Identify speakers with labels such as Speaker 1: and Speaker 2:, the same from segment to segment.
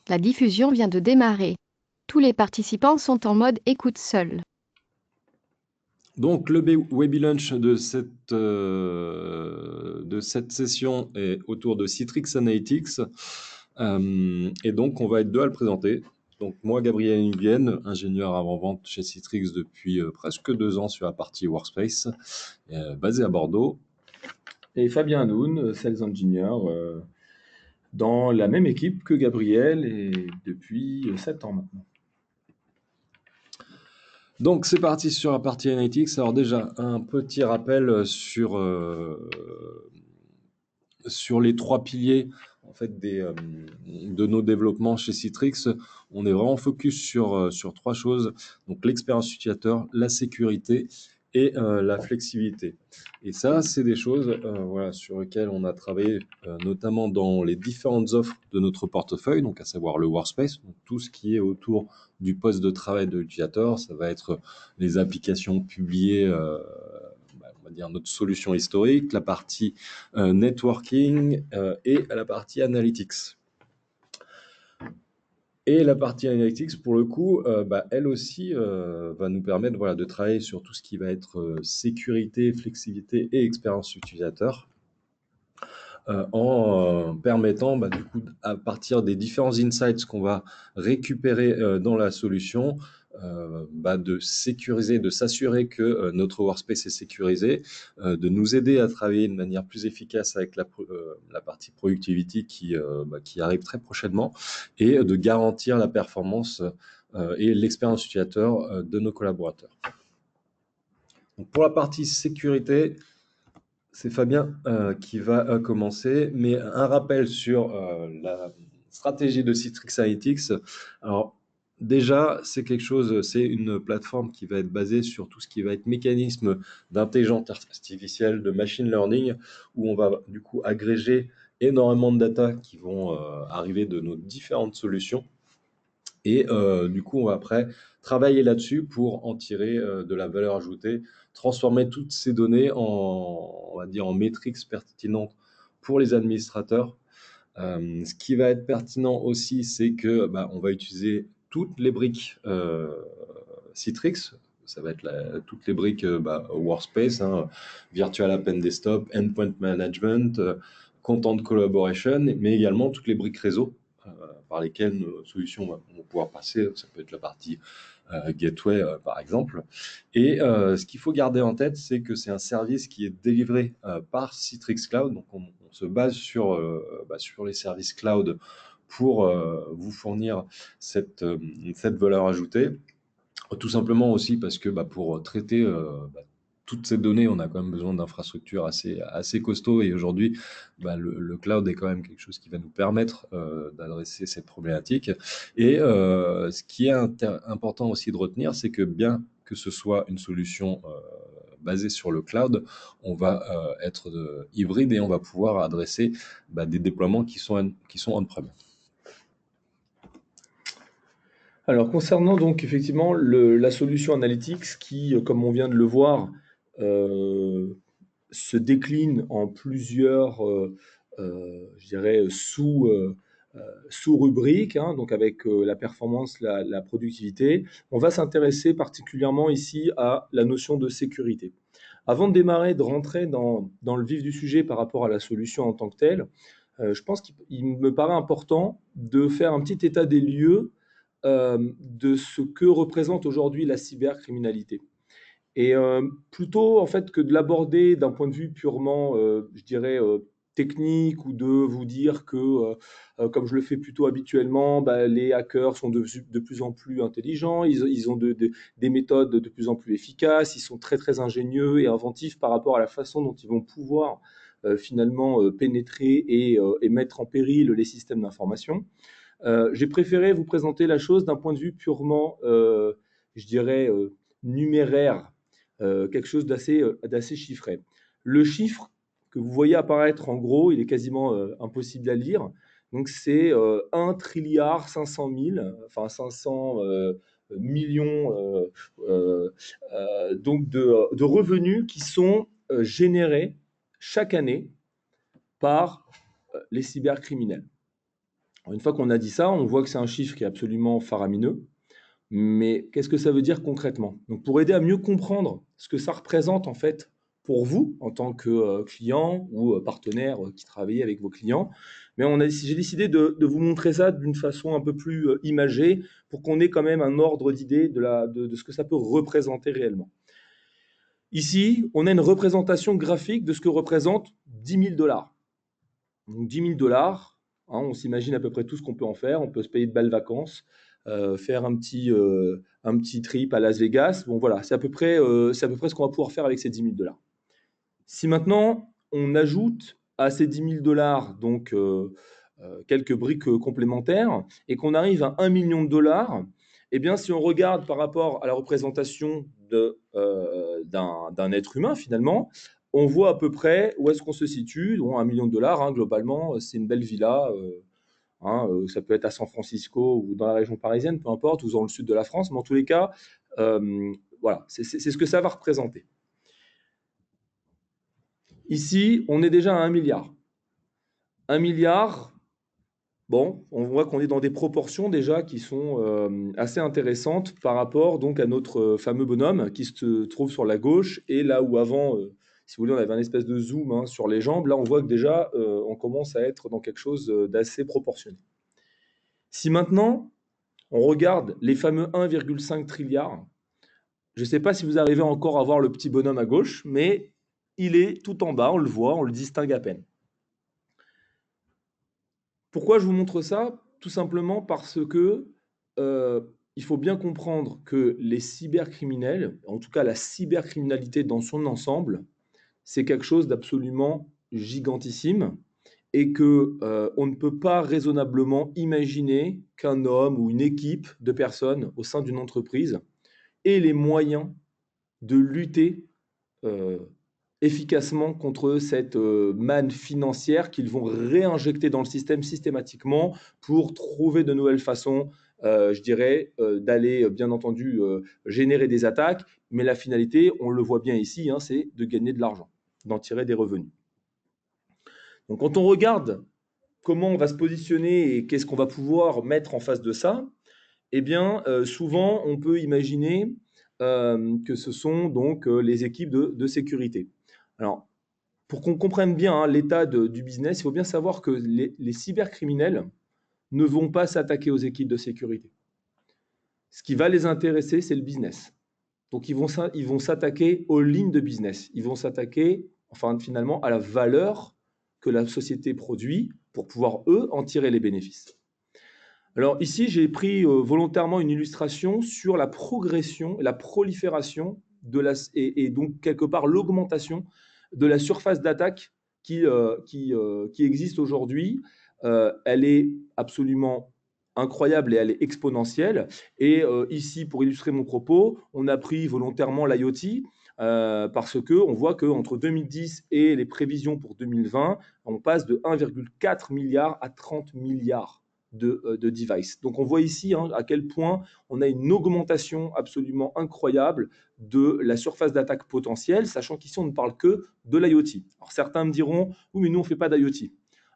Speaker 1: La diffusion vient de démarrer. Tous les participants sont en mode écoute seul.
Speaker 2: Donc, le Webi Lunch de cette session est autour de Citrix Analytics. Et donc, on va être deux à le présenter. Donc, moi, Gabriel Nguyen, ingénieur avant-vente chez Citrix depuis presque 2 ans sur la partie Workspace, basé à Bordeaux.
Speaker 3: Et Fabien Hanoun, Sales Engineer, dans la même équipe que Gabriel et depuis 7 ans maintenant.
Speaker 2: Donc, c'est parti sur la partie Analytics. Alors déjà, un petit rappel sur les 3 piliers en fait, de nos développements chez Citrix. On est vraiment focus sur 3 choses. Donc, l'expérience utilisateur, la sécurité et la flexibilité. Et ça, c'est des choses voilà, sur lesquelles on a travaillé notamment dans les différentes offres de notre portefeuille, donc à savoir le Workspace, donc tout ce qui est autour du poste de travail de l'utilisateur. Ça va être les applications publiées, on va dire notre solution historique, la partie networking et la partie analytics. Et la partie analytics, pour le coup, elle aussi va nous permettre voilà, de travailler sur tout ce qui va être sécurité, flexibilité et expérience utilisateur. En permettant du coup, à partir des différents insights qu'on va récupérer dans la solution, de sécuriser, de s'assurer que notre workspace est sécurisé, de nous aider à travailler de manière plus efficace avec la partie productivity qui arrive très prochainement, et de garantir la performance et l'expérience utilisateur de nos collaborateurs. Donc pour la partie sécurité, c'est Fabien qui va commencer, mais un rappel sur la stratégie de Citrix Analytics. Alors déjà, c'est une plateforme qui va être basée sur tout ce qui va être mécanisme d'intelligence artificielle, de machine learning, où on va du coup agréger énormément de data qui vont arriver de nos différentes solutions. Et du coup, on va après travailler là-dessus pour en tirer de la valeur ajoutée, transformer toutes ces données on va dire, en métriques pertinentes pour les administrateurs. Ce qui va être pertinent aussi, c'est que on va utiliser toutes les briques Citrix. Ça va être toutes les briques Workspace, Virtual App and Desktop, Endpoint Management, Content Collaboration, mais également toutes les briques réseau par lesquelles nos solutions vont pouvoir passer. Ça peut être la partie Gateway, par exemple. Et ce qu'il faut garder en tête, c'est que c'est un service qui est délivré par Citrix Cloud. Donc, on se base sur les services cloud pour vous fournir cette valeur ajoutée. Tout simplement aussi parce que pour traiter toutes ces données, on a quand même besoin d'infrastructures assez costauds. Et aujourd'hui, le cloud est quand même quelque chose qui va nous permettre d'adresser cette problématique. Et ce qui est important aussi de retenir, c'est que bien que ce soit une solution basée sur le cloud, on va être hybride et on va pouvoir adresser des déploiements qui sont on-prem.
Speaker 3: Alors, concernant donc effectivement la solution Analytics qui, comme on vient de le voir, se décline en plusieurs, je dirais, sous-rubriques, donc avec la performance, la productivité. On va s'intéresser particulièrement ici à la notion de sécurité. Avant de démarrer, de rentrer dans le vif du sujet par rapport à la solution en tant que telle, je pense qu'il me paraît important de faire un petit état des lieux de ce que représente aujourd'hui la cybercriminalité. Et plutôt en fait que de l'aborder d'un point de vue purement, je dirais, technique, ou de vous dire que, comme je le fais plutôt habituellement, les hackers sont de plus en plus intelligents, ils ont des méthodes de plus en plus efficaces, ils sont très très ingénieux et inventifs par rapport à la façon dont ils vont pouvoir finalement pénétrer et mettre en péril les systèmes d'information. J'ai préféré vous présenter la chose d'un point de vue purement, je dirais, numéraire, quelque chose d'assez chiffré. Le chiffre que vous voyez apparaître en gros, il est quasiment impossible à lire. Donc c'est 1 trilliard 500 000, enfin 500 millions donc de revenus qui sont générés chaque année par les cybercriminels. Alors, une fois qu'on a dit ça, on voit que c'est un chiffre qui est absolument faramineux. Mais qu'est-ce que ça veut dire concrètement? Donc, pour aider à mieux comprendre ce que ça représente en fait pour vous en tant que client ou partenaire qui travaillez avec vos clients, mais j'ai décidé de vous montrer ça d'une façon un peu plus imagée pour qu'on ait quand même un ordre d'idée de ce que ça peut représenter réellement. Ici, on a une représentation graphique de ce que représente 10 000 $. Donc 10 000 $, on s'imagine à peu près tout ce qu'on peut en faire. On peut se payer de belles vacances, faire un petit trip à Las Vegas. Bon voilà, c'est à peu près ce qu'on va pouvoir faire avec ces 10 000 $. Si maintenant on ajoute à ces 10 000 $ donc quelques briques complémentaires et qu'on arrive à 1 million de dollars, eh bien si on regarde par rapport à la représentation d'un être humain finalement, on voit à peu près où est-ce qu'on se situe. Bon, 1 million de dollars, hein, globalement, c'est une belle villa. Ça peut être à San Francisco ou dans la région parisienne, peu importe, ou dans le sud de la France, mais en tous les cas, voilà, c'est ce que ça va représenter. Ici, on est déjà à 1 milliard. 1 milliard, bon, on voit qu'on est dans des proportions déjà qui sont assez intéressantes par rapport donc à notre fameux bonhomme qui se trouve sur la gauche, et là où avant, si vous voulez, on avait un espèce de zoom sur les jambes, là on voit que déjà on commence à être dans quelque chose d'assez proportionné. Si maintenant on regarde les fameux 1,5 trilliard, je ne sais pas si vous arrivez encore à voir le petit bonhomme à gauche, mais il est tout en bas, on le voit, on le distingue à peine. Pourquoi je vous montre ça? Tout simplement parce que il faut bien comprendre que les cybercriminels, en tout cas la cybercriminalité dans son ensemble, c'est quelque chose d'absolument gigantissime, et que on ne peut pas raisonnablement imaginer qu'un homme ou une équipe de personnes au sein d'une entreprise ait les moyens de lutter efficacement contre cette manne financière qu'ils vont réinjecter dans le système systématiquement pour trouver de nouvelles façons, je dirais, d'aller, bien entendu, générer des attaques. Mais la finalité, on le voit bien ici, c'est de gagner de l'argent, d'en tirer des revenus. Donc quand on regarde comment on va se positionner et qu'est-ce qu'on va pouvoir mettre en face de ça, eh bien, souvent, on peut imaginer que ce sont donc les équipes de sécurité. Alors, pour qu'on comprenne bien l'état du business, il faut bien savoir que les cybercriminels ne vont pas s'attaquer aux équipes de sécurité. Ce qui va les intéresser, c'est le business. Donc, ils vont s'attaquer aux lignes de business. Ils vont s'attaquer, enfin, finalement, à la valeur que la société produit pour pouvoir, eux, en tirer les bénéfices. Alors ici, j'ai pris volontairement une illustration sur la progression et la prolifération et donc quelque part l'augmentation de la surface d'attaque qui existe aujourd'hui. Elle est absolument incroyable et elle est exponentielle. Et ici, pour illustrer mon propos, on a pris volontairement l'IoT parce qu'on voit qu'entre 2010 et les prévisions pour 2020, on passe de 1,4 milliard à 30 milliards de devices. Donc on voit ici à quel point on a une augmentation absolument incroyable de la surface d'attaque potentielle, sachant qu'ici on ne parle que de l'IoT. Alors certains me diront, oui mais nous on ne fait pas d'IoT.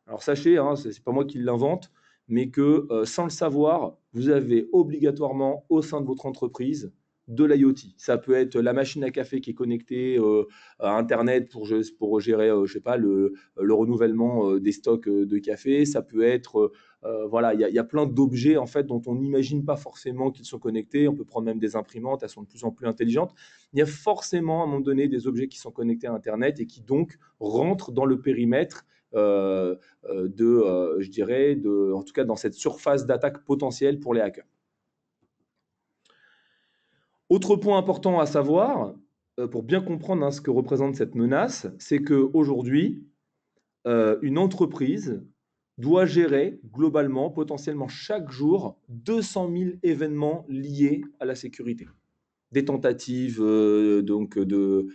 Speaker 3: Alors sachez, c'est pas moi qui l'invente, mais que sans le savoir, vous avez obligatoirement au sein de votre entreprise de l'IoT. Ça peut être la machine à café qui est connectée à Internet pour gérer, je sais pas, le renouvellement des stocks de café. Ça peut être, voilà, il y a plein d'objets en fait dont on n'imagine pas forcément qu'ils sont connectés. On peut prendre même des imprimantes, elles sont de plus en plus intelligentes. Il y a forcément à un moment donné des objets qui sont connectés à Internet et qui donc rentrent dans le périmètre je dirais, en tout cas dans cette surface d'attaque potentielle pour les hackers. Autre point important à savoir, pour bien comprendre ce que représente cette menace, c'est qu'aujourd'hui, une entreprise doit gérer globalement, potentiellement chaque jour, 200 000 événements liés à la sécurité. Des tentatives donc de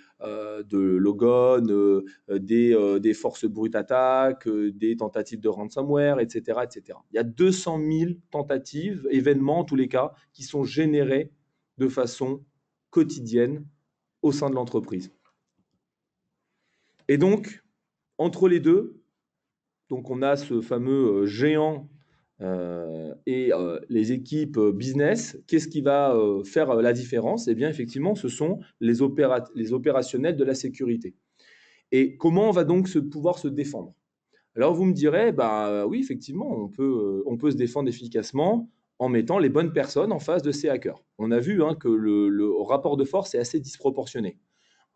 Speaker 3: logon, des forces brutes attaques, des tentatives de ransomware, etc., etc. Il y a 200 000 tentatives, événements en tous les cas, qui sont générés de façon quotidienne au sein de l'entreprise. Et donc, entre les deux, donc on a ce fameux géant les équipes business, qu'est-ce qui va faire la différence? Eh bien, effectivement, ce sont les opérationnels de la sécurité. Et comment on va donc pouvoir se défendre? Alors vous me direz, bah oui, effectivement, on peut se défendre efficacement en mettant les bonnes personnes en face de ces hackers. On a vu hein, que le rapport de force est assez disproportionné.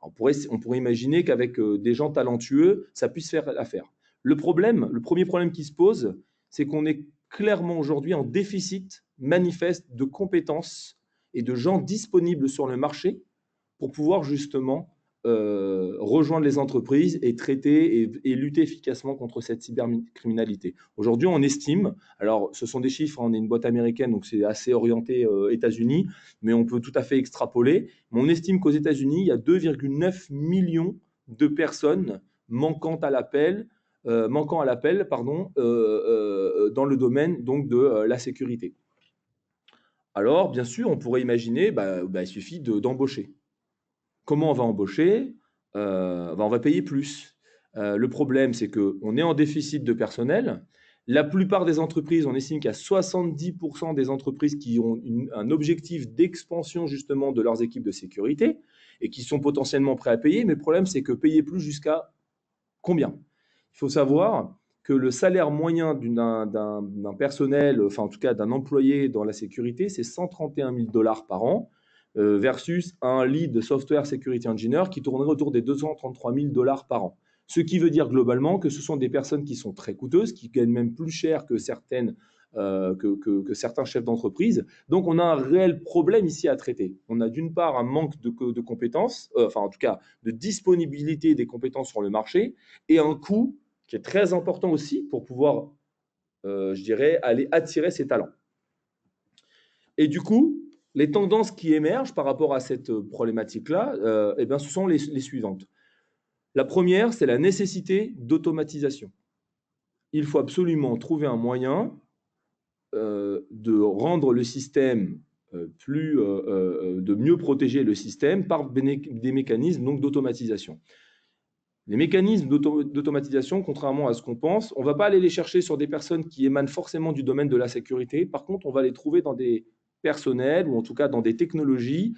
Speaker 3: On pourrait imaginer qu'avec des gens talentueux, ça puisse faire l'affaire. Le premier problème qui se pose, c'est qu'on est clairement aujourd'hui en déficit manifeste de compétences et de gens disponibles sur le marché pour pouvoir justement rejoindre les entreprises et traiter et lutter efficacement contre cette cybercriminalité. Aujourd'hui, on estime, alors ce sont des chiffres, hein, on est une boîte américaine, donc c'est assez orienté États-Unis, mais on peut tout à fait extrapoler, mais on estime qu'aux États-Unis, il y a 2,9 millions de personnes manquant à l'appel, dans le domaine donc de la sécurité. Alors, bien sûr, on pourrait imaginer, il suffit d'embaucher. Comment on va embaucher? On va payer plus. Le problème, c'est qu'on est en déficit de personnel. La plupart des entreprises, on estime qu'il y a 70% des entreprises qui ont un objectif d'expansion justement de leurs équipes de sécurité et qui sont potentiellement prêts à payer. Mais le problème, c'est que payer plus jusqu'à combien? Il faut savoir que le salaire moyen d'un personnel, enfin en tout cas d'un employé dans la sécurité, c'est 131 000 $ par an versus un lead software security engineer qui tournerait autour des 233 000 $ par an. Ce qui veut dire globalement que ce sont des personnes qui sont très coûteuses, qui gagnent même plus cher que certains chefs d'entreprise. Donc on a un réel problème ici à traiter. On a d'une part un manque de compétences, enfin en tout cas de disponibilité des compétences sur le marché, et un coût qui est très important aussi pour pouvoir, je dirais, aller attirer ces talents. Et du coup, les tendances qui émergent par rapport à cette problématique-là, ce sont les suivantes. La première, c'est la nécessité d'automatisation. Il faut absolument trouver un moyen de rendre le système de mieux protéger le système par des mécanismes donc d'automatisation. Les mécanismes d'automatisation, contrairement à ce qu'on pense, on ne va pas aller les chercher sur des personnes qui émanent forcément du domaine de la sécurité. Par contre, on va les trouver dans des personnels ou en tout cas dans des technologies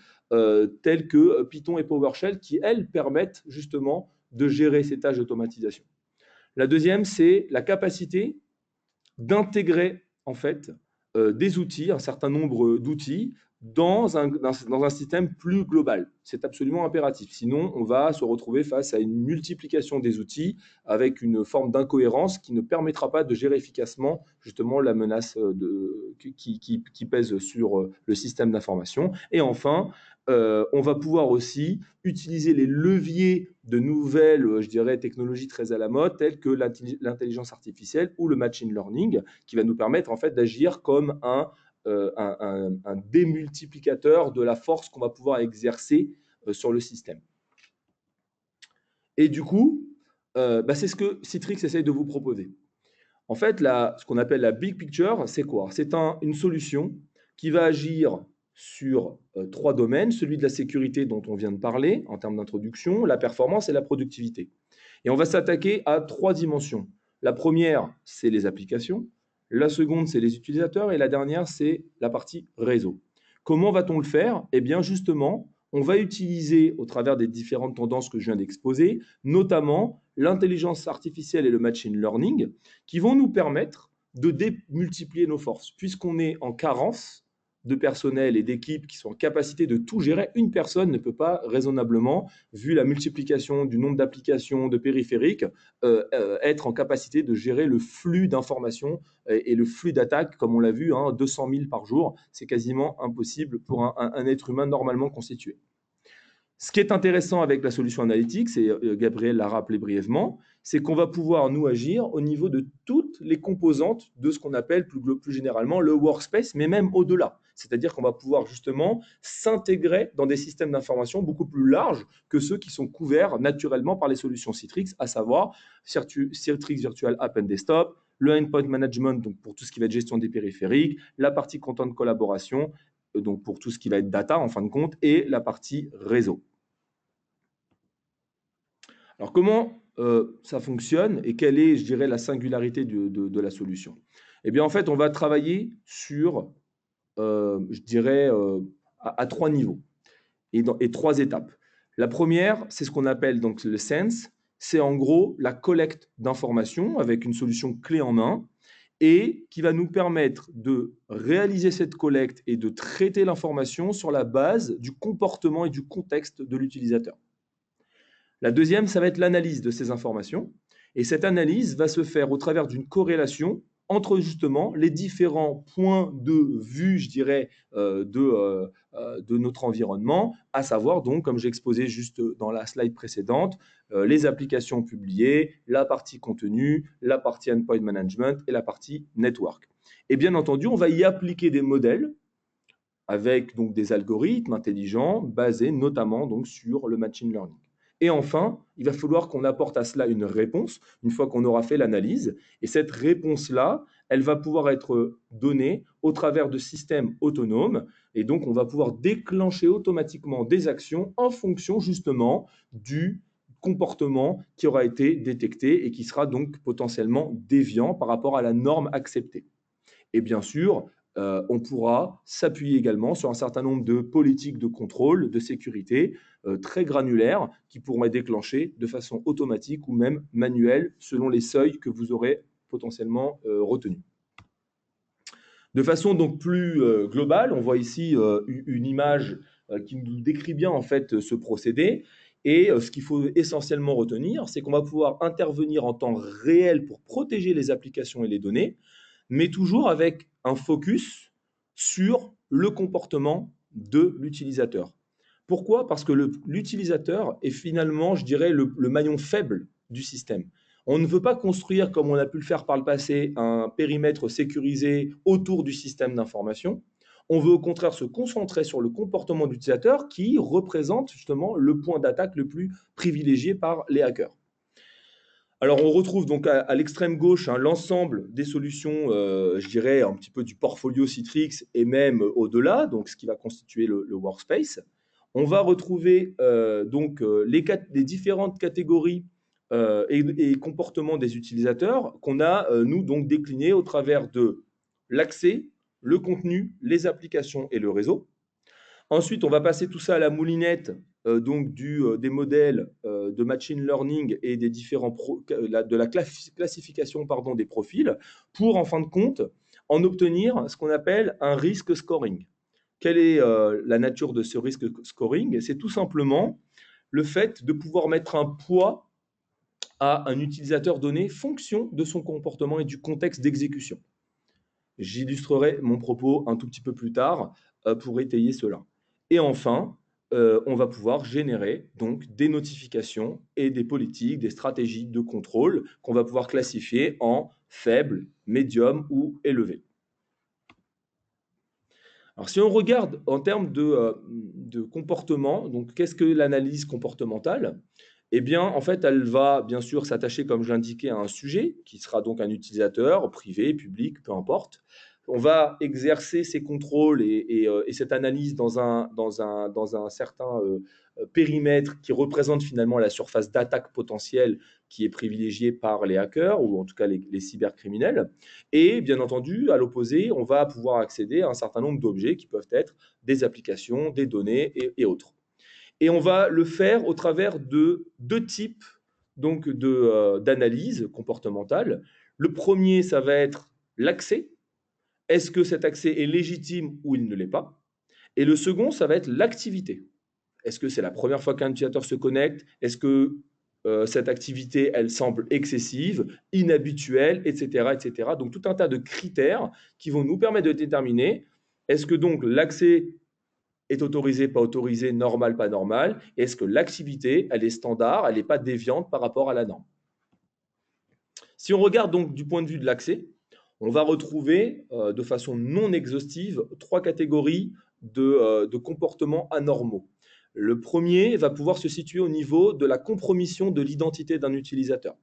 Speaker 3: telles que Python et PowerShell qui, elles, permettent justement de gérer ces tâches d'automatisation. La deuxième, c'est la capacité d'intégrer en fait des outils, un certain nombre d'outils dans un système plus global. C'est absolument impératif. Sinon, on va se retrouver face à une multiplication des outils avec une forme d'incohérence qui ne permettra pas de gérer efficacement justement la menace qui pèse sur le système d'information. Et enfin, on va pouvoir aussi utiliser les leviers de nouvelles, je dirais, technologies très à la mode, telles que l'intelligence artificielle ou le machine learning, qui va nous permettre en fait d'agir comme un démultiplicateur de la force qu'on va pouvoir exercer sur le système. Et du coup, c'est ce que Citrix essaye de vous proposer. En fait, ce qu'on appelle la big picture, c'est quoi? C'est une solution qui va agir sur trois domaines, celui de la sécurité dont on vient de parler en termes d'introduction, la performance et la productivité. Et on va s'attaquer à trois dimensions. La première, c'est les applications. La seconde, c'est les utilisateurs. Et la dernière, c'est la partie réseau. Comment va-t-on le faire? Eh bien, justement, on va utiliser, au travers des différentes tendances que je viens d'exposer, notamment l'intelligence artificielle et le machine learning, qui vont nous permettre de démultiplier nos forces. Puisqu'on est en carence de personnel et d'équipes qui sont en capacité de tout gérer, une personne ne peut pas raisonnablement, vu la multiplication du nombre d'applications, de périphériques, être en capacité de gérer le flux d'informations et le flux d'attaques, comme on l'a vu, 200 000 par jour. C'est quasiment impossible pour un être humain normalement constitué. Ce qui est intéressant avec la solution analytics, et Gabriel l'a rappelé brièvement, c'est qu'on va pouvoir, nous, agir au niveau de toutes les composantes de ce qu'on appelle plus généralement le workspace, mais même au-delà. C'est-à-dire qu'on va pouvoir justement s'intégrer dans des systèmes d'information beaucoup plus larges que ceux qui sont couverts naturellement par les solutions Citrix, à savoir Citrix Virtual App and Desktop, le Endpoint Management, donc pour tout ce qui va être gestion des périphériques, la partie content de collaboration, donc pour tout ce qui va être data en fin de compte, et la partie réseau. Alors comment ça fonctionne et quelle est, je dirais, la singularité de la solution? Eh bien, en fait, on va travailler sur, je dirais, à 3 niveaux et 3 étapes. La première, c'est ce qu'on appelle donc le sense. C'est en gros la collecte d'informations avec une solution clé en main et qui va nous permettre de réaliser cette collecte et de traiter l'information sur la base du comportement et du contexte de l'utilisateur. La deuxième, ça va être l'analyse de ces informations. Et cette analyse va se faire au travers d'une corrélation entre justement les différents points de vue, je dirais, de notre environnement, à savoir donc, comme j'exposais juste dans la slide précédente, les applications publiées, la partie contenu, la partie endpoint management et la partie network. Et bien entendu, on va y appliquer des modèles avec donc des algorithmes intelligents basés notamment donc sur le machine learning. Et enfin, il va falloir qu'on apporte à cela une réponse une fois qu'on aura fait l'analyse. Et cette réponse-là, elle va pouvoir être donnée au travers de systèmes autonomes. Et donc, on va pouvoir déclencher automatiquement des actions en fonction justement du comportement qui aura été détecté et qui sera donc potentiellement déviant par rapport à la norme acceptée. Et bien sûr, on pourra s'appuyer également sur un certain nombre de politiques de contrôle, de sécurité très granulaires qui pourront être déclenchées de façon automatique ou même manuelle selon les seuils que vous aurez potentiellement retenus. De façon donc plus globale, on voit ici une image qui nous décrit bien en fait ce procédé. Et ce qu'il faut essentiellement retenir, c'est qu'on va pouvoir intervenir en temps réel pour protéger les applications et les données, mais toujours avec un focus sur le comportement de l'utilisateur. Pourquoi? Parce que l'utilisateur est finalement, je dirais, le maillon faible du système. On ne veut pas construire, comme on a pu le faire par le passé, un périmètre sécurisé autour du système d'information. On veut au contraire se concentrer sur le comportement de l'utilisateur qui représente justement le point d'attaque le plus privilégié par les hackers. Alors, on retrouve donc à l'extrême gauche l'ensemble des solutions, je dirais, un petit peu du portfolio Citrix et même au-delà, donc ce qui va constituer le workspace. On va retrouver les différentes catégories et comportements des utilisateurs qu'on a, nous, donc déclinés au travers de l'accès, le contenu, les applications et le réseau. Ensuite, on va passer tout ça à la moulinette donc des modèles de machine learning et des différents de la classification des profils pour, en fin de compte, en obtenir ce qu'on appelle un risk scoring. Quelle est la nature de ce risk scoring? C'est tout simplement le fait de pouvoir mettre un poids à un utilisateur donné fonction de son comportement et du contexte d'exécution. J'illustrerai mon propos un tout petit peu plus tard pour étayer cela. Et enfin, on va pouvoir générer donc des notifications et des politiques, des stratégies de contrôle qu'on va pouvoir classifier en faible, médium ou élevé. Alors, si on regarde en termes de comportement, donc qu'est-ce que l'analyse comportementale? Eh bien, en fait, elle va bien sûr s'attacher, comme je l'indiquais, à un sujet, qui sera donc un utilisateur, privé, public, peu importe. On va exercer ces contrôles et cette analyse dans un certain périmètre qui représente finalement la surface d'attaque potentielle qui est privilégiée par les hackers ou en tout cas les cybercriminels. Et bien entendu, à l'opposé, on va pouvoir accéder à un certain nombre d'objets qui peuvent être des applications, des données et autres. Et on va le faire au travers de deux types donc d'analyse comportementale. Le premier, ça va être l'accès. Est-ce que cet accès est légitime ou il ne l'est pas? Et le second, ça va être l'activité. Est-ce que c'est la première fois qu'un utilisateur se connecte? Est-ce que cette activité, elle semble excessive, inhabituelle, etc., etc. Donc, tout un tas de critères qui vont nous permettre de déterminer est-ce que donc l'accès est autorisé, pas autorisé, normal, pas normal, et est-ce que l'activité, elle est standard, elle n'est pas déviante par rapport à la norme. Si on regarde donc du point de vue de l'accès, on va retrouver de façon non exhaustive 3 catégories de comportements anormaux. Le premier va pouvoir se situer au niveau de la compromission de l'identité d'un utilisateur.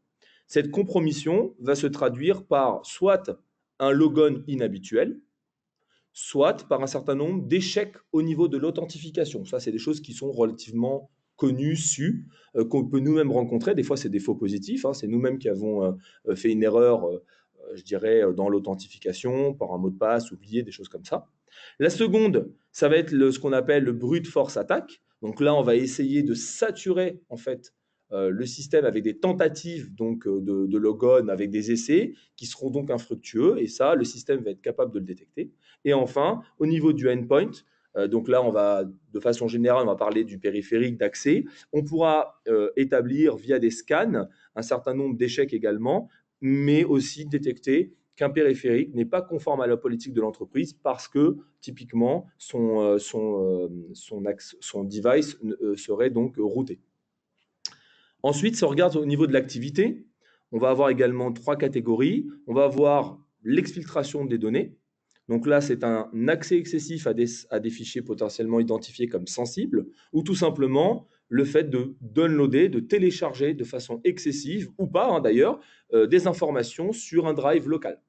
Speaker 3: Cette compromission va se traduire par soit un logon inhabituel, soit par un certain nombre d'échecs au niveau de l'authentification. Ça, c'est des choses qui sont relativement connues, sues, qu'on peut nous-mêmes rencontrer. Des fois, c'est des faux positifs. C'est nous-mêmes qui avons fait une erreur je dirais, dans l'authentification, par un mot de passe oublié, des choses comme ça. La seconde, ça va être ce qu'on appelle le brute force attack. Donc là, on va essayer de saturer en fait le système avec des tentatives donc de logon, avec des essais qui seront donc infructueux, et ça, le système va être capable de le détecter. Et enfin, au niveau du endpoint, donc là, on va, de façon générale, on va parler du périphérique d'accès. On pourra établir via des scans un certain nombre d'échecs également, mais aussi détecter qu'un périphérique n'est pas conforme à la politique de l'entreprise parce que, typiquement, son device serait donc routé. Ensuite, si on regarde au niveau de l'activité, on va avoir également 3 catégories. On va avoir l'exfiltration des données. Donc là, c'est un accès excessif à des fichiers potentiellement identifiés comme sensibles, ou tout simplement le fait de downloader, de télécharger de façon excessive, ou pas d'ailleurs, des informations sur un drive local.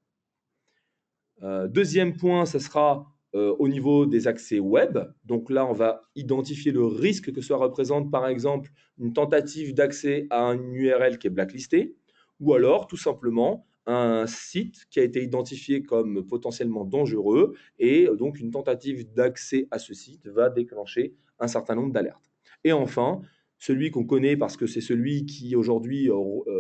Speaker 3: Deuxième point, ce sera au niveau des accès web. Donc là, on va identifier le risque que cela représente, par exemple, une tentative d'accès à une URL qui est blacklistée, ou alors tout simplement un site qui a été identifié comme potentiellement dangereux, et donc une tentative d'accès à ce site va déclencher un certain nombre d'alertes. Et enfin, celui qu'on connaît parce que c'est celui qui aujourd'hui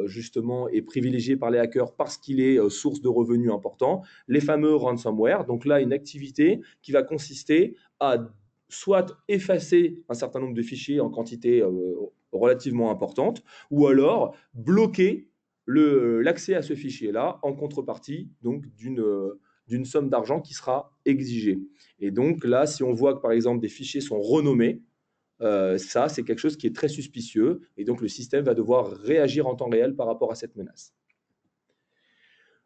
Speaker 3: justement est privilégié par les hackers parce qu'il est source de revenus importants, les fameux ransomware. Donc là, une activité qui va consister à soit effacer un certain nombre de fichiers en quantité relativement importante, ou alors bloquer l'accès à ce fichier-là en contrepartie donc d'une somme d'argent qui sera exigée. Et donc là, si on voit que par exemple des fichiers sont renommés, ça, c'est quelque chose qui est très suspicieux, et donc le système va devoir réagir en temps réel par rapport à cette menace.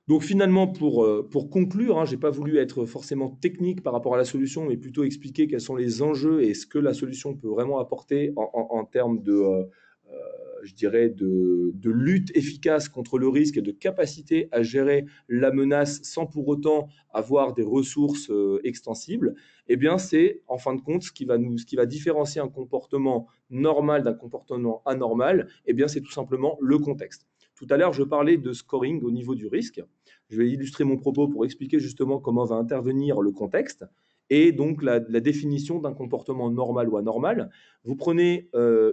Speaker 3: Donc finalement, pour conclure, je n'ai pas voulu être forcément technique par rapport à la solution, mais plutôt expliquer quels sont les enjeux et ce que la solution peut vraiment apporter en termes je dirais, de lutte efficace contre le risque et de capacité à gérer la menace sans pour autant avoir des ressources extensibles. Eh bien, c'est en fin de compte ce qui va différencier un comportement normal d'un comportement anormal. Eh bien, c'est tout simplement le contexte. Tout à l'heure, je parlais de scoring au niveau du risque. Je vais illustrer mon propos pour expliquer justement comment va intervenir le contexte et donc la définition d'un comportement normal ou anormal. Vous prenez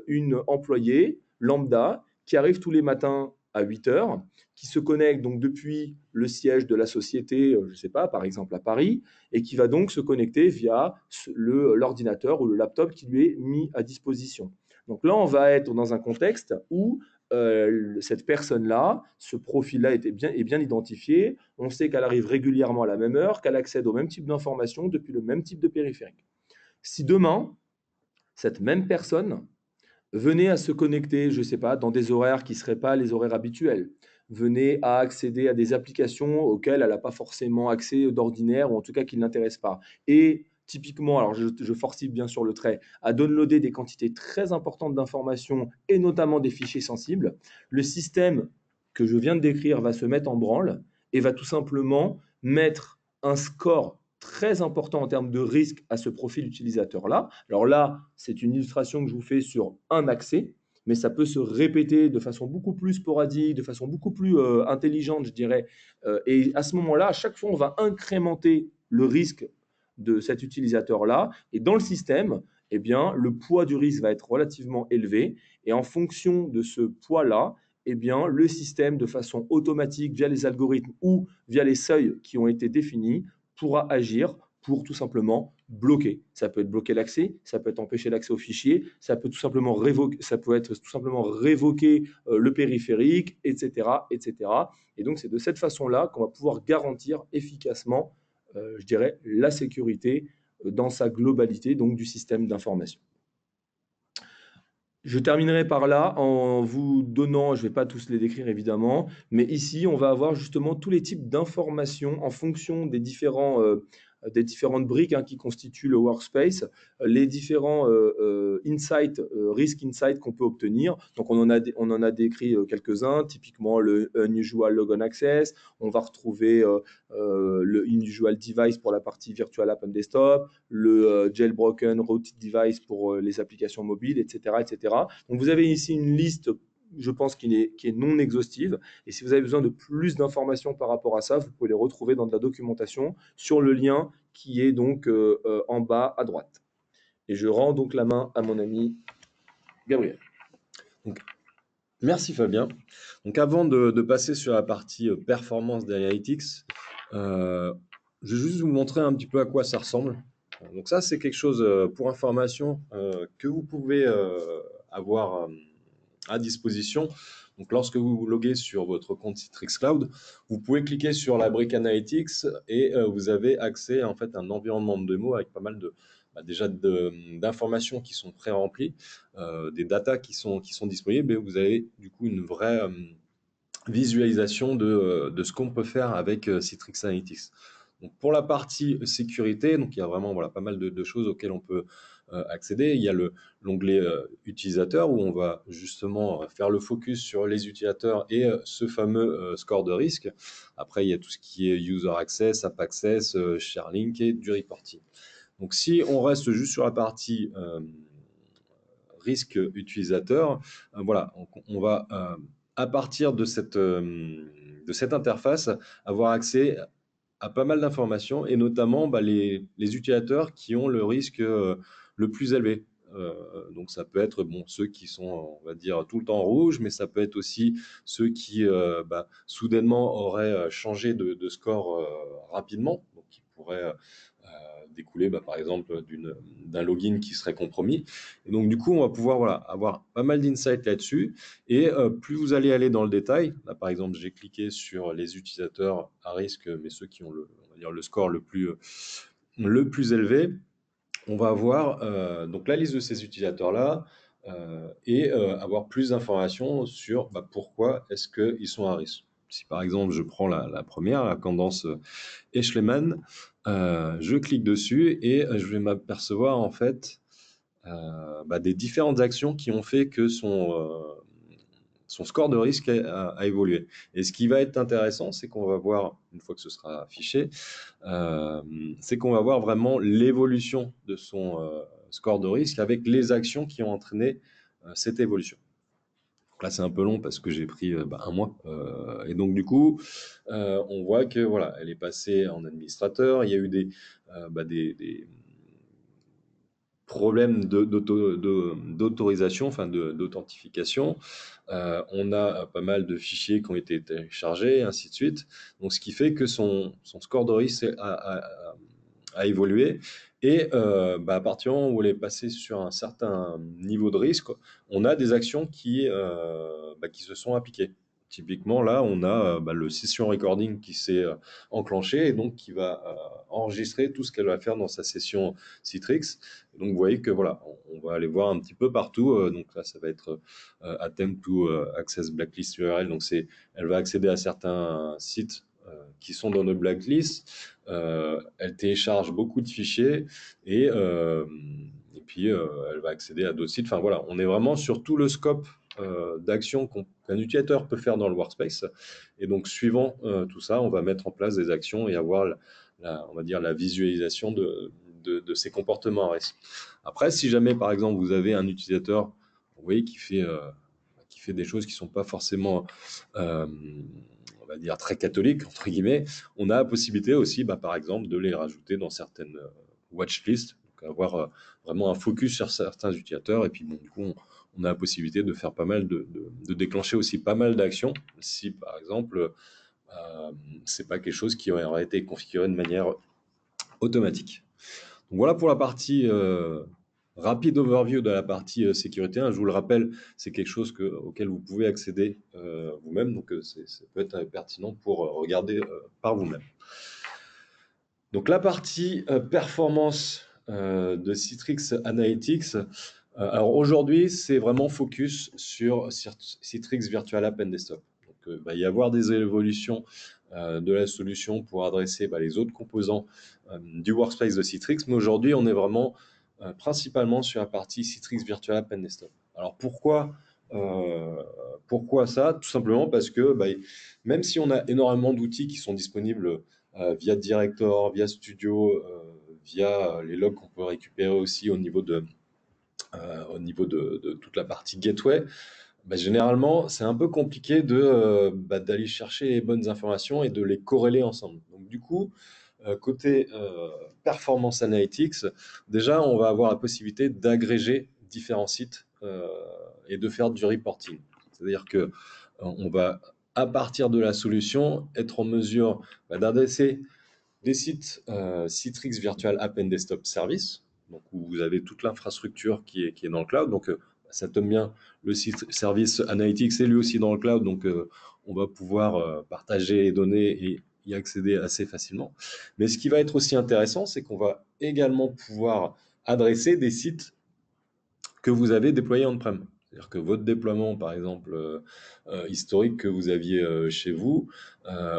Speaker 3: une employée lambda qui arrive tous les matins à 8 heures, qui se connecte donc depuis le siège de la société, je ne sais pas, par exemple à Paris, et qui va donc se connecter via l'ordinateur ou le laptop qui lui est mis à disposition. Donc là, on va être dans un contexte où cette personne-là, ce profil-là est bien identifié. On sait qu'elle arrive régulièrement à la même heure, qu'elle accède au même type d'informations depuis le même type de périphérique. Si demain, cette même personne venait à se connecter, je ne sais pas, dans des horaires qui ne seraient pas les horaires habituels, venait à accéder à des applications auxquelles elle n'a pas forcément accès d'ordinaire, ou en tout cas qui ne l'intéressent pas, et typiquement, alors je forcifie bien sûr le trait, à downloader des quantités très importantes d'informations et notamment des fichiers sensibles, le système que je viens de décrire va se mettre en branle et va tout simplement mettre un score très important en termes de risque à ce profil utilisateur-là. Alors là, c'est une illustration que je vous fais sur un accès, mais ça peut se répéter de façon beaucoup plus sporadique, de façon beaucoup plus intelligente, je dirais. Et à ce moment-là, à chaque fois, on va incrémenter le risque de cet utilisateur-là. Et dans le système, eh bien, le poids du risque va être relativement élevé. Et en fonction de ce poids-là, eh bien, le système, de façon automatique, via les algorithmes ou via les seuils qui ont été définis, pourra agir pour tout simplement bloquer. Ça peut être bloquer l'accès, ça peut être empêcher l'accès au fichier, ça peut être tout simplement révoquer le périphérique, etc., etc. Et donc, c'est de cette façon-là qu'on va pouvoir garantir efficacement je dirais, la sécurité dans sa globalité, donc du système d'information. Je terminerai par là en vous donnant, je ne vais pas tous les décrire évidemment, mais ici, on va avoir justement tous les types d'informations en fonction des différentes briques qui constituent le workspace, les différents insights, risk insights qu'on peut obtenir. Donc, on en a décrit quelques-uns, typiquement le unusual logon access. On va retrouver le unusual device pour la partie virtual app and desktop, le jailbroken rooted device pour les applications mobiles, etc., etc. Donc, vous avez ici une liste je pense, qui est non exhaustive. Et si vous avez besoin de plus d'informations par rapport à ça, vous pouvez les retrouver dans de la documentation sur le lien qui est donc en bas à droite. Et je rends donc la main à mon ami Gabriel.
Speaker 2: Donc, merci Fabien. Donc avant de passer sur la partie performance d'Analytics, je vais juste vous montrer un petit peu à quoi ça ressemble. Donc ça, c'est quelque chose pour information que vous pouvez avoir à disposition. Donc lorsque vous vous loguez sur votre compte Citrix Cloud, vous pouvez cliquer sur la brique Analytics et vous avez accès en fait à un environnement de démo avec pas mal déjà d'informations qui sont pré-remplies, des datas qui sont disponibles, et vous avez du coup une vraie visualisation de ce qu'on peut faire avec Citrix Analytics. Donc pour la partie sécurité, donc il y a vraiment pas mal de choses auxquelles on peut accéder. Il y a l'onglet utilisateur où on va justement faire le focus sur les utilisateurs et ce fameux score de risque. Après, il y a tout ce qui est user access, app access, share link et du reporting. Donc si on reste juste sur la partie risque utilisateur, voilà, on va à partir de cette interface avoir accès à pas mal d'informations, et notamment les utilisateurs qui ont le risque le plus élevé. Donc ça peut être ceux qui sont, on va dire, tout le temps rouge, mais ça peut être aussi ceux qui soudainement auraient changé de score rapidement, donc qui pourraient découler par exemple d'un login qui serait compromis. Et donc du coup, on va pouvoir avoir pas mal d'insights là-dessus. Et plus vous allez aller dans le détail, là par exemple, j'ai cliqué sur les utilisateurs à risque, mais ceux qui ont on va dire, le score le plus élevé, on va avoir donc la liste de ces utilisateurs-là et avoir plus d'informations sur pourquoi est-ce qu'ils sont à risque. Si par exemple je prends la première, la Candace Eschleman, je clique dessus et je vais m'apercevoir en fait des différentes actions qui ont fait que son score de risque a évolué. Et ce qui va être intéressant, c'est qu'on va voir, une fois que ce sera affiché, c'est qu'on va voir vraiment l'évolution de son score de risque avec les actions qui ont entraîné cette évolution. Donc là, c'est un peu long parce que j'ai pris un mois. Et donc, du coup, on voit que voilà, elle est passée en administrateur. Il y a eu des problèmes d'autorisation, enfin d'authentification. On a pas mal de fichiers qui ont été téléchargés, et ainsi de suite. Donc, ce qui fait que son score de risque a évolué. Et à partir du moment où elle est passée sur un certain niveau de risque, on a des actions qui se sont appliquées. Typiquement, là, on a le session recording qui s'est enclenché et donc qui va enregistrer tout ce qu'elle va faire dans sa session Citrix. Et donc, vous voyez que voilà, on va aller voir un petit peu partout. Donc là, ça va être attempt to access blacklist URL. Donc, elle va accéder à certains sites qui sont dans nos blacklists. Elle télécharge beaucoup de fichiers et puis elle va accéder à d'autres sites. Enfin voilà, on est vraiment sur tout le scope d'actions qu'un utilisateur peut faire dans le workspace. Et donc, suivant tout ça, on va mettre en place des actions et avoir on va dire la visualisation de ces comportements à risque. Après, si jamais, par exemple, vous avez un utilisateur, vous voyez, qui fait des choses qui ne sont pas forcément, on va dire, très catholiques, entre guillemets, on a la possibilité aussi, par exemple, de les rajouter dans certaines watchlists, donc avoir vraiment un focus sur certains utilisateurs. Et puis, du coup, on a la possibilité de faire pas mal de déclencher aussi pas mal d'actions si, par exemple, c'est pas quelque chose qui aurait été configuré de manière automatique. Donc voilà pour la partie rapide overview de la partie sécurité. Je vous le rappelle, c'est quelque chose auquel vous pouvez accéder vous-même, donc ça peut être pertinent pour regarder par vous-même. Donc la partie performance de Citrix Analytics, alors aujourd'hui, c'est vraiment focus sur Citrix Virtual App and Desktop. Donc il va y avoir des évolutions de la solution pour adresser les autres composants du workspace de Citrix, mais aujourd'hui, on est vraiment principalement sur la partie Citrix Virtual App and Desktop. Alors pourquoi ça? Tout simplement parce que même si on a énormément d'outils qui sont disponibles via Director, via Studio, via les logs qu'on peut récupérer aussi au niveau de toute la partie gateway, Généralement, c'est un peu compliqué d'aller chercher les bonnes informations et de les corréler ensemble. Donc du coup, côté performance analytics, déjà, on va avoir la possibilité d'agréger différents sites et de faire du reporting. C'est-à-dire que on va, à partir de la solution, être en mesure d'adresser des sites Citrix Virtual App and Desktop Service, donc où vous avez toute l'infrastructure qui est dans le cloud. Donc, ça tombe bien, le site service Analytics est lui aussi dans le cloud, donc on va pouvoir partager les données et y accéder assez facilement. Mais ce qui va être aussi intéressant, c'est qu'on va également pouvoir adresser des sites que vous avez déployés on-prem. C'est-à-dire que votre déploiement, par exemple, historique que vous aviez chez vous,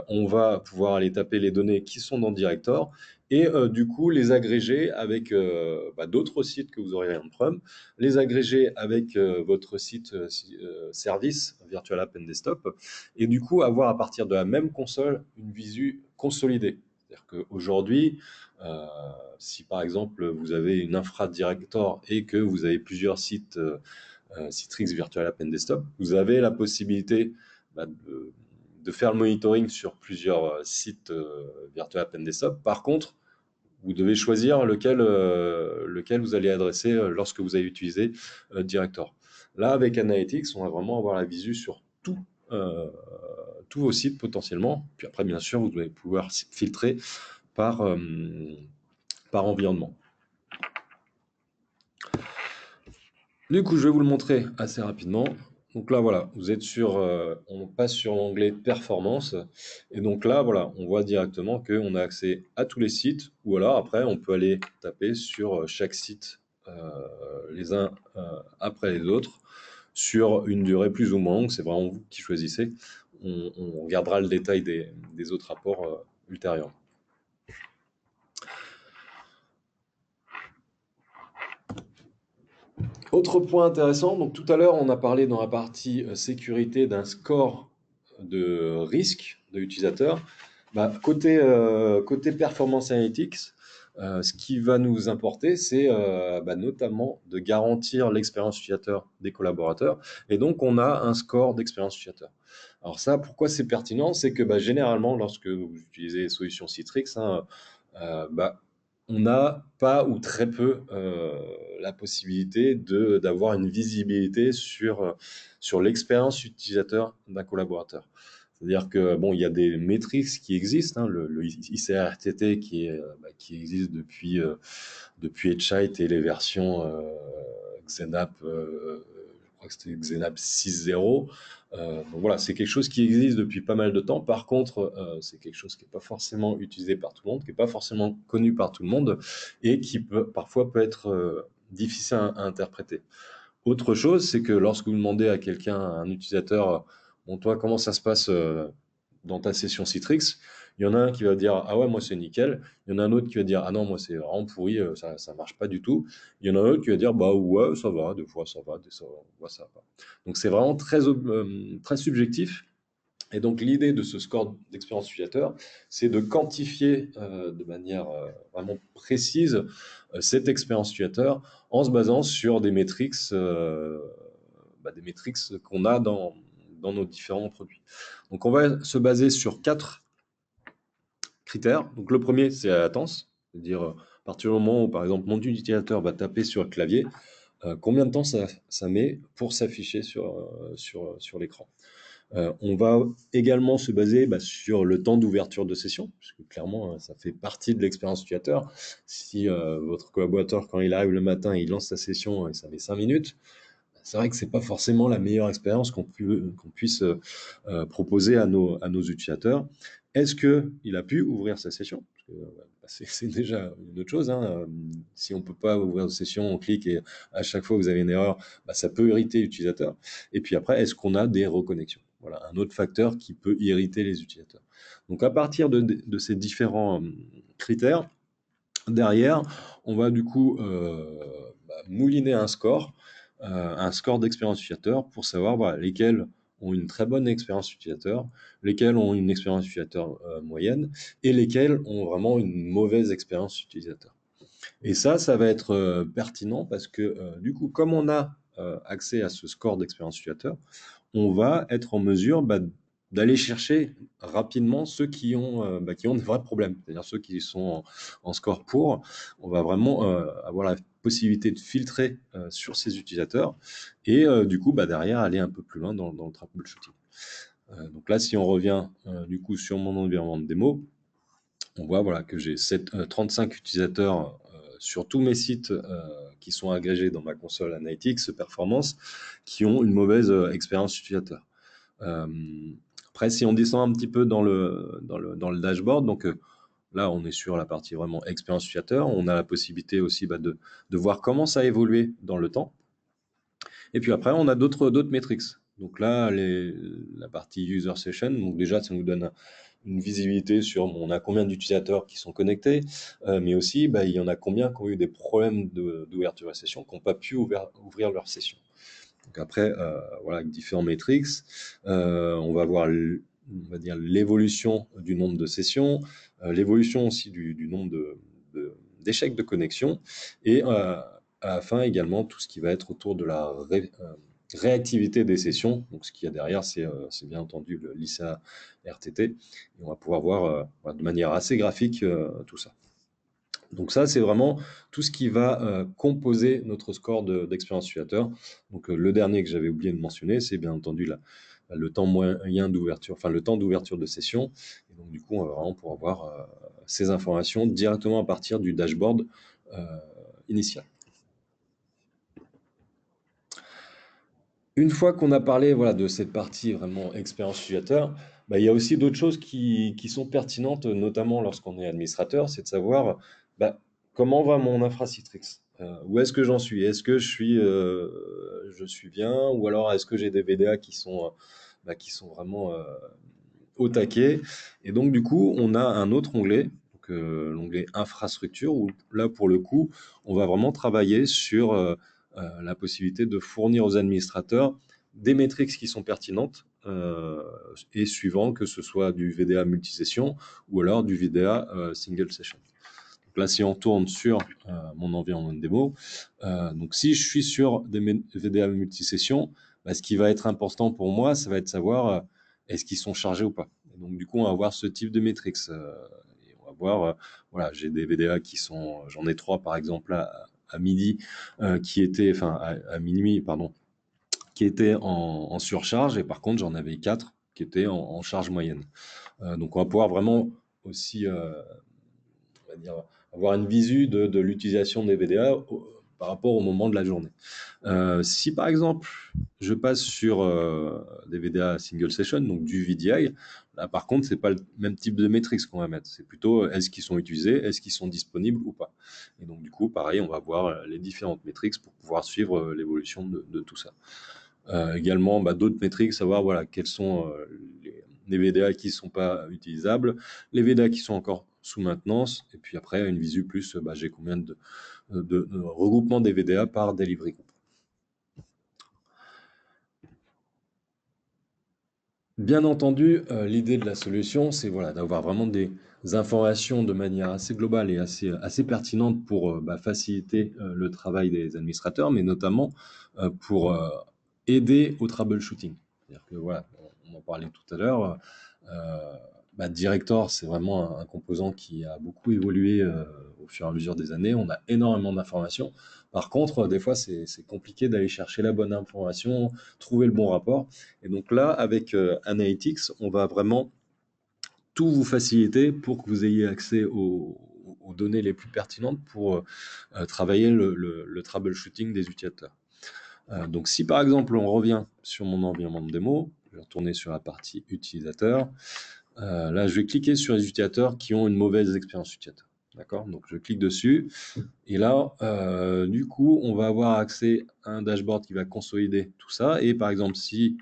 Speaker 2: on va pouvoir aller taper les données qui sont dans Director et du coup les agréger avec d'autres sites que vous aurez on-prem, les agréger avec votre site service Virtual App and Desktop et du coup avoir à partir de la même console une visu consolidée. C'est-à-dire qu'aujourd'hui, euh, si par exemple vous avez une infra director et que vous avez plusieurs sites Citrix Virtual App and Desktop, vous avez la possibilité de faire le monitoring sur plusieurs sites Virtual App and Desktop. Par contre, vous devez choisir lequel vous allez adresser lorsque vous allez utiliser Director. Là, avec Analytics, on va vraiment avoir la visu sur euh, tous vos sites potentiellement. Puis après, bien sûr, vous allez pouvoir filtrer par, euh, par environnement. Du coup, je vais vous le montrer assez rapidement. Donc là, voilà, vous êtes on passe sur l'onglet performance. Et donc là, voilà, on voit directement qu'on a accès à tous les sites. Ou alors, après, on peut aller taper sur chaque site les uns après les autres sur une durée plus ou moins longue. C'est vraiment vous qui choisissez. On regardera le détail des autres rapports ultérieurs. Autre point intéressant, donc tout à l'heure on a parlé dans la partie sécurité d'un score de risque de l'utilisateur. Côté performance analytics, ce qui va nous importer, c'est notamment de garantir l'expérience utilisateur des collaborateurs. Et donc on a un score d'expérience utilisateur. Alors ça, pourquoi c'est pertinent? C'est que généralement, lorsque vous utilisez les solutions Citrix, euh, bah, on n'a pas ou très peu la possibilité d'avoir une visibilité sur l'expérience utilisateur d'un collaborateur. C'est-à-dire que bon, il y a des métriques qui existent, hein, le ICRTT qui existe depuis Etchite et les versions Xenap, je crois que c'était Xenap 6.0. Donc voilà, c'est quelque chose qui existe depuis pas mal de temps. Par contre, c'est quelque chose qui n'est pas forcément utilisé par tout le monde, qui n'est pas forcément connu par tout le monde et qui parfois peut être difficile à interpréter. Autre chose, c'est que lorsque vous demandez à quelqu'un, à un utilisateur, bon, toi, comment ça se passe dans ta session Citrix? Il y en a un qui va dire, ah ouais, moi c'est nickel. Il y en a un autre qui va dire, ah non, moi c'est vraiment pourri, ça marche pas du tout. Il y en a un autre qui va dire, bah ouais, ça va, des fois ça va, des fois ça va pas. Donc c'est vraiment très subjectif. Et donc l'idée de ce score d'expérience utilisateur, c'est de quantifier de manière vraiment précise cette expérience utilisateur en se basant sur des métriques qu'on a dans nos différents produits. Donc on va se baser sur 4 critères. Donc le premier, c'est la latence, c'est-à-dire à partir du moment où par exemple mon utilisateur va taper sur le clavier, combien de temps ça met pour s'afficher sur l'écran. On va également se baser sur le temps d'ouverture de session, puisque clairement, ça fait partie de l'expérience utilisateur. Si votre collaborateur, quand il arrive le matin, il lance sa session et ça met 5 minutes, c'est vrai que c'est pas forcément la meilleure expérience qu'on puisse proposer à nos utilisateurs. Est-ce qu'il a pu ouvrir sa session? C'est déjà une autre chose, hein. Si on ne peut pas ouvrir une session, on clique et à chaque fois que vous avez une erreur, ça peut irriter l'utilisateur. Et puis après, est-ce qu'on a des reconnexions? Voilà, un autre facteur qui peut irriter les utilisateurs. Donc à partir de ces différents critères, derrière, on va du coup mouliner un score d'expérience utilisateur pour savoir lesquels ont une très bonne expérience utilisateur, lesquels ont une expérience utilisateur moyenne et lesquels ont vraiment une mauvaise expérience utilisateur. Et ça va être pertinent parce que du coup, comme on a accès à ce score d'expérience utilisateur, on va être en mesure d'aller chercher rapidement ceux qui ont des vrais problèmes, c'est-à-dire ceux qui sont en score pour. On va vraiment avoir la possibilité de filtrer sur ces utilisateurs et du coup, derrière, aller un peu plus loin dans le troubleshooting. Donc là, si on revient du coup sur mon environnement de démo, on voit que j'ai 35 utilisateurs sur tous mes sites qui sont agrégés dans ma console Analytics Performance qui ont une mauvaise expérience utilisateur. Après, si on descend un petit peu dans le dashboard, donc là, on est sur la partie vraiment expérience utilisateur. On a la possibilité aussi de voir comment ça a évolué dans le temps. Et puis après, on a d'autres metrics. Donc là, la partie user session, donc déjà, ça nous donne une visibilité sur on a combien d'utilisateurs qui sont connectés, mais aussi il y en a combien qui ont eu des problèmes d'ouverture de session, qui n'ont pas pu ouvrir leur session. Donc après, avec différents metrics, on va voir l'évolution du nombre de sessions, l'évolution aussi du nombre d'échecs de connexion, et à la fin également tout ce qui va être autour de la réactivité des sessions. Donc ce qu'il y a derrière, c'est bien entendu l'ISA RTT. Et on va pouvoir voir de manière assez graphique tout ça. Donc ça, c'est vraiment tout ce qui va composer notre score d'expérience utilisateur. Donc le dernier que j'avais oublié de mentionner, c'est bien entendu le temps moyen d'ouverture, enfin le temps d'ouverture de session. Et donc du coup, on va vraiment pouvoir voir ces informations directement à partir du dashboard initial. Une fois qu'on a parlé de cette partie vraiment expérience utilisateur, il y a aussi d'autres choses qui sont pertinentes, notamment lorsqu'on est administrateur, c'est de savoir comment va mon infrastructure. Où est-ce que j'en suis? Est-ce que je suis bien? Ou alors est-ce que j'ai des VDA qui sont vraiment au taquet? Et donc du coup, on a un autre onglet, l'onglet infrastructure, où là pour le coup, on va vraiment travailler sur la possibilité de fournir aux administrateurs des métriques qui sont pertinentes et suivant que ce soit du VDA multisession ou alors du VDA single session. Donc là, si on tourne sur mon environnement de démo, donc si je suis sur des VDA multisession, ce qui va être important pour moi, ça va être de savoir est-ce qu'ils sont chargés ou pas. Et donc du coup, on va avoir ce type de métriques. Et on va voir, j'ai des VDA qui sont, j'en ai 3 par exemple à midi, à minuit, pardon, qui étaient en surcharge, et par contre, j'en avais 4 qui étaient en charge moyenne. Donc, on va pouvoir vraiment aussi, on va dire, avoir une visu de l'utilisation des VDA par rapport au moment de la journée. Si par exemple, je passe sur des VDA single session, donc du VDI, là par contre, c'est pas le même type de métriques qu'on va mettre. C'est plutôt est-ce qu'ils sont utilisés, est-ce qu'ils sont disponibles ou pas. Et donc du coup, pareil, on va voir les différentes métriques pour pouvoir suivre l'évolution de tout ça. Également, d'autres métriques, savoir quels sont les VDA qui ne sont pas utilisables, les VDA qui sont encore sous maintenance, et puis après, une visu plus, j'ai combien de regroupement des VDA par delivery group. Bien entendu, l'idée de la solution, c'est d'avoir vraiment des informations de manière assez globale et assez pertinente pour faciliter le travail des administrateurs, mais notamment pour aider au troubleshooting. C'est-à-dire que on en parlait tout à l'heure, Director, c'est vraiment un composant qui a beaucoup évolué au fur et à mesure des années. On a énormément d'informations. Par contre, des fois, c'est compliqué d'aller chercher la bonne information, trouver le bon rapport. Et donc là, avec Analytics, on va vraiment tout vous faciliter pour que vous ayez accès aux données les plus pertinentes pour travailler le troubleshooting des utilisateurs. Donc si par exemple on revient sur mon environnement de démo, je vais retourner sur la partie utilisateur. Là, je vais cliquer sur les utilisateurs qui ont une mauvaise expérience utilisateur. D'accord? Donc, je clique dessus. Et là, du coup, on va avoir accès à un dashboard qui va consolider tout ça. Et par exemple, si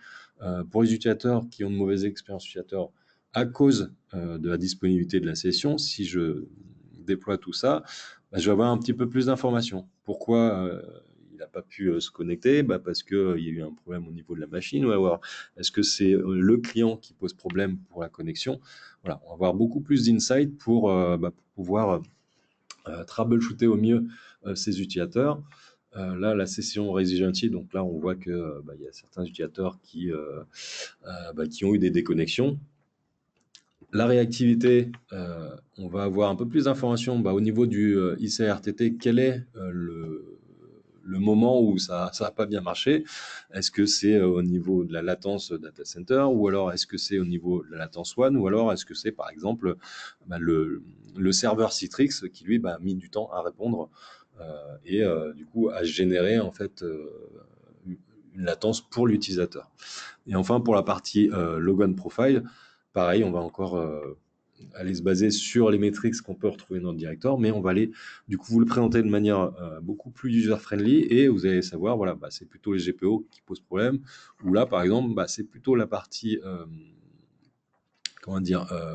Speaker 2: pour les utilisateurs qui ont une mauvaise expérience utilisateur à cause de la disponibilité de la session, si je déploie tout ça, je vais avoir un petit peu plus d'informations. Pourquoi il n'a pas pu se connecter? Parce qu'il y a eu un problème au niveau de la machine, ou alors est-ce que c'est le client qui pose problème pour la connexion? Voilà, on va avoir beaucoup plus d'insight pour pouvoir troubleshooter au mieux ces utilisateurs. là, la session Raise Gentil, donc là, on voit que il y a certains utilisateurs qui ont eu des déconnexions. La réactivité, on va avoir un peu plus d'informations au niveau du ICRTT. Quel est le moment où ça n'a pas bien marché? Est-ce que c'est au niveau de la latence data center, ou alors est-ce que c'est au niveau de la latence WAN, ou alors est-ce que c'est par exemple le serveur Citrix qui lui a mis du temps à répondre et du coup à générer en fait une latence pour l'utilisateur. Et enfin pour la partie Logon Profile, pareil, on va encore aller se baser sur les métriques qu'on peut retrouver dans le directoire, mais on va aller du coup vous le présenter de manière beaucoup plus user-friendly, et vous allez savoir, voilà, c'est plutôt les GPO qui posent problème, ou là par exemple, c'est plutôt la partie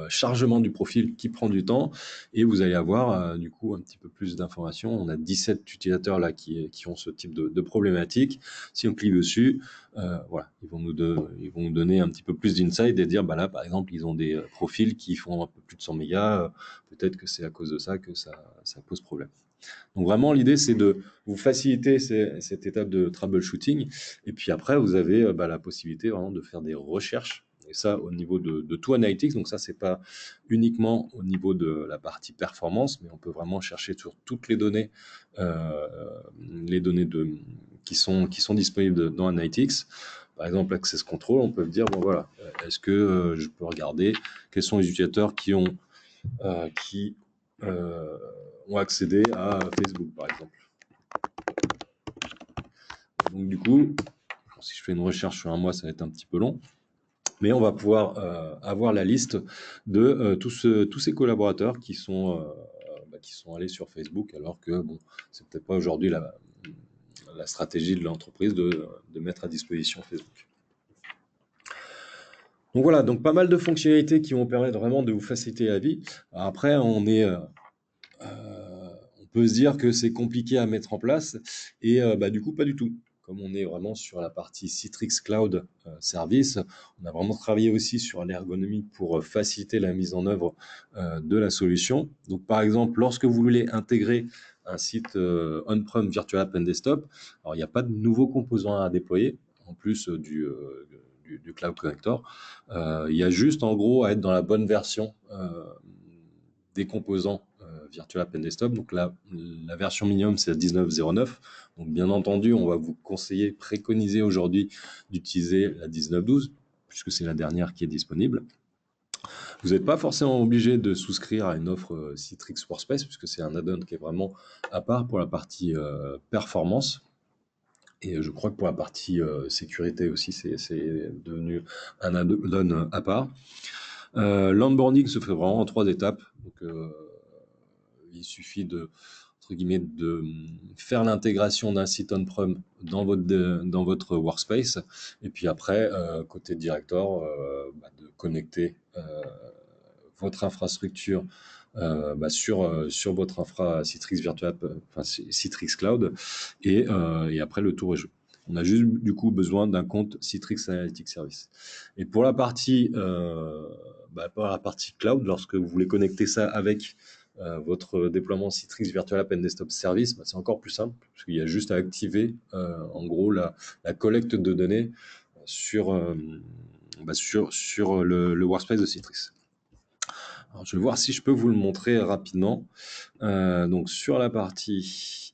Speaker 2: chargement du profil qui prend du temps, et vous allez avoir du coup un petit peu plus d'informations. On a 17 utilisateurs là qui ont ce type de problématique. Si on clique dessus, voilà, ils vont nous donner un petit peu plus d'insight et dire, là par exemple, ils ont des profils qui font un peu plus de 100 mégas, peut-être que c'est à cause de ça que ça pose problème. Donc vraiment, l'idée, c'est de vous faciliter cette étape de troubleshooting. Et puis après, vous avez la possibilité vraiment de faire des recherches. Et ça, au niveau de tout Analytics. Donc ça, c'est pas uniquement au niveau de la partie performance, mais on peut vraiment chercher sur toutes les données qui sont disponibles dans Analytics. Par exemple, Access Control, on peut dire, bon voilà, est-ce que je peux regarder quels sont les utilisateurs qui ont accédé à Facebook, par exemple. Donc du coup, si je fais une recherche sur un mois, ça va être un petit peu long, mais on va pouvoir avoir la liste de tous ces collaborateurs qui sont allés sur Facebook, alors que c'est peut-être pas aujourd'hui la stratégie de l'entreprise de mettre à disposition Facebook. Donc voilà, donc pas mal de fonctionnalités qui vont permettre vraiment de vous faciliter la vie. Après, on peut se dire que c'est compliqué à mettre en place, et du coup pas du tout. Comme on est vraiment sur la partie Citrix Cloud Service, on a vraiment travaillé aussi sur l'ergonomie pour faciliter la mise en œuvre de la solution. Donc par exemple, lorsque vous voulez intégrer un site on-prem Virtual App and Desktop, alors il n'y a pas de nouveaux composants à déployer en plus du Cloud Connector. Il y a juste en gros à être dans la bonne version des composants Virtual App and Desktop. Donc la version minimum, c'est la 19.09. Donc bien entendu, on va vous préconiser aujourd'hui d'utiliser la 19.12, puisque c'est la dernière qui est disponible. Vous n'êtes pas forcément obligé de souscrire à une offre Citrix Workspace, puisque c'est un add-on qui est vraiment à part pour la partie performance. Et je crois que pour la partie sécurité aussi, c'est devenu un add-on à part. L'onboarding se fait vraiment en 3 étapes. Donc, il suffit de faire l'intégration d'un site on-prem dans votre workspace, et puis après, côté director, de connecter votre infrastructure sur votre infra Citrix Virtual App, enfin Citrix Cloud, et après le tour est joué. On a juste du coup besoin d'un compte Citrix Analytics Service. Et pour la partie cloud, lorsque vous voulez connecter ça avec votre déploiement Citrix Virtual App and Desktop Service, c'est encore plus simple, parce qu'il y a juste à activer en gros la collecte de données sur le workspace de Citrix. Alors, je vais voir si je peux vous le montrer rapidement. Donc sur la partie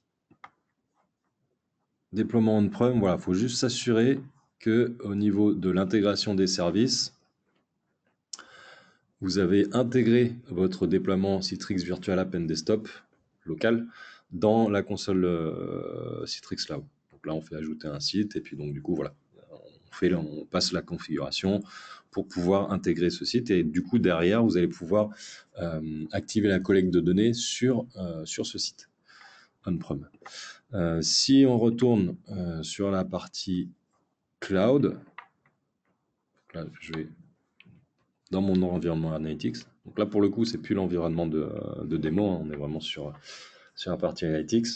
Speaker 2: déploiement on-prem, voilà, il faut juste s'assurer que au niveau de l'intégration des services, vous avez intégré votre déploiement Citrix Virtual App and Desktop local dans la console Citrix Cloud. Donc là, on fait ajouter un site, et puis donc du coup, voilà, on passe la configuration pour pouvoir intégrer ce site, et du coup, derrière, vous allez pouvoir activer la collecte de données sur ce site on-prem. Si on retourne sur la partie cloud, là, je vais dans mon environnement Analytics. Donc là, pour le coup, c'est plus l'environnement de démo, on est vraiment sur la partie Analytics.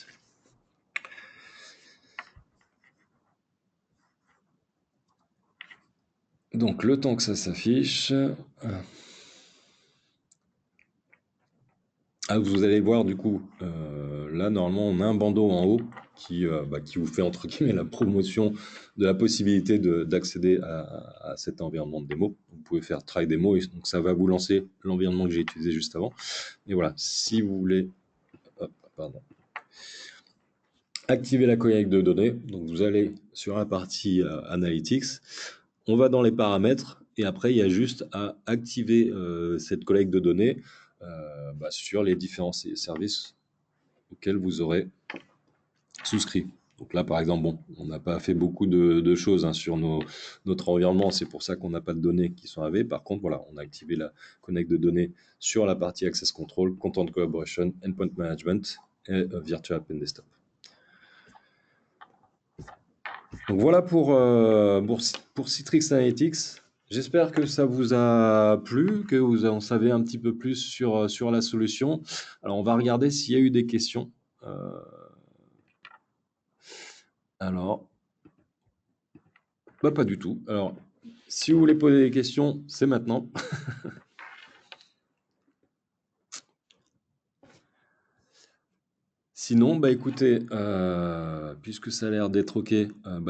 Speaker 2: Donc le temps que ça s'affiche, vous allez voir du coup, là normalement on a un bandeau en haut qui vous fait entre guillemets la promotion de la possibilité d'accéder à cet environnement de démo. Vous pouvez faire try démo, et donc ça va vous lancer l'environnement que j'ai utilisé juste avant. Et voilà, si vous voulez activer la collecte de données, donc vous allez sur la partie Analytics, on va dans les paramètres, et après il y a juste à activer cette collecte de données sur les différents services auxquels vous aurez souscrit. Donc là, par exemple, on n'a pas fait beaucoup de choses sur notre environnement, c'est pour ça qu'on n'a pas de données qui sont AV. Par contre, voilà, on a activé la connect de données sur la partie Access Control, Content Collaboration, Endpoint Management et Virtual App and Desktop. Donc voilà pour Citrix Analytics. J'espère que ça vous a plu, que vous en savez un petit peu plus sur la solution. Alors, on va regarder s'il y a eu des questions. Alors, pas du tout. Alors, si vous voulez poser des questions, c'est maintenant. Sinon, écoutez, puisque ça a l'air d'être OK,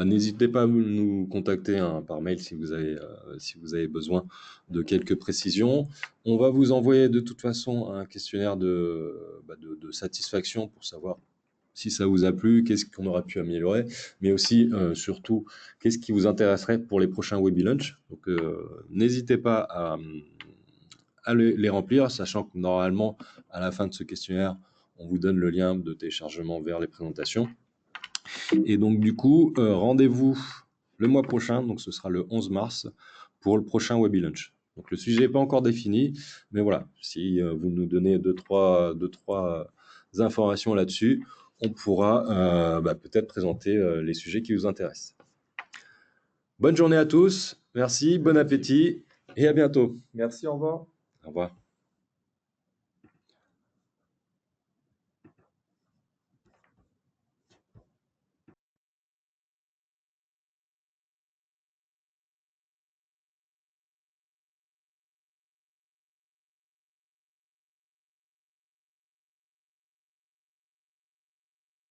Speaker 2: n'hésitez pas à nous contacter par mail si vous avez besoin de quelques précisions. On va vous envoyer de toute façon un questionnaire de satisfaction pour savoir si ça vous a plu, qu'est-ce qu'on aurait pu améliorer, mais aussi, surtout, qu'est-ce qui vous intéresserait pour les prochains Webilunch. Donc, n'hésitez pas à les remplir, sachant que normalement, à la fin de ce questionnaire, on vous donne le lien de téléchargement vers les présentations. Et donc, du coup, rendez-vous le mois prochain, donc ce sera le 11 mars, pour le prochain Webilunch. Donc, le sujet n'est pas encore défini, mais voilà, si vous nous donnez deux, trois informations là-dessus, on pourra peut-être présenter les sujets qui vous intéressent. Bonne journée à tous, merci, bon appétit et à bientôt.
Speaker 3: Merci, au revoir.
Speaker 2: Au revoir.